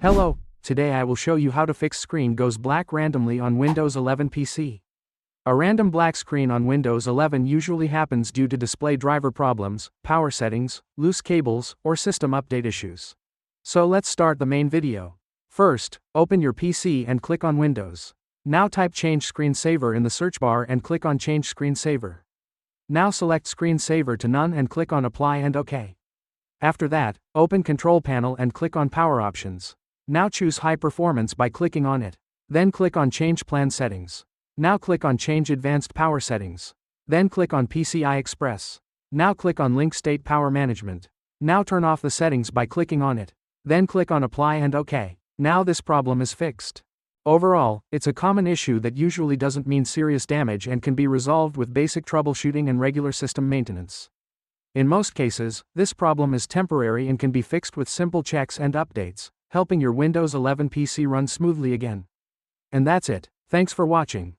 Hello, today I will show you how to fix screen goes black randomly on Windows 11 PC. A random black screen on Windows 11 usually happens due to display driver problems, power settings, loose cables, or system update issues. So let's start the main video. First, open your PC and click on Windows. Now type Change Screensaver in the search bar and click on Change Screensaver. Now select Screensaver to None and click on Apply and OK. After that, open Control Panel and click on Power Options. Now choose High Performance by clicking on it. Then click on Change Plan Settings. Now click on Change Advanced Power Settings. Then click on PCI Express. Now click on Link State Power Management. Now turn off the settings by clicking on it. Then click on Apply and OK. Now this problem is fixed. Overall, it's a common issue that usually doesn't mean serious damage and can be resolved with basic troubleshooting and regular system maintenance. In most cases, this problem is temporary and can be fixed with simple checks and updates, helping your Windows 11 PC run smoothly again. And that's it. Thanks for watching.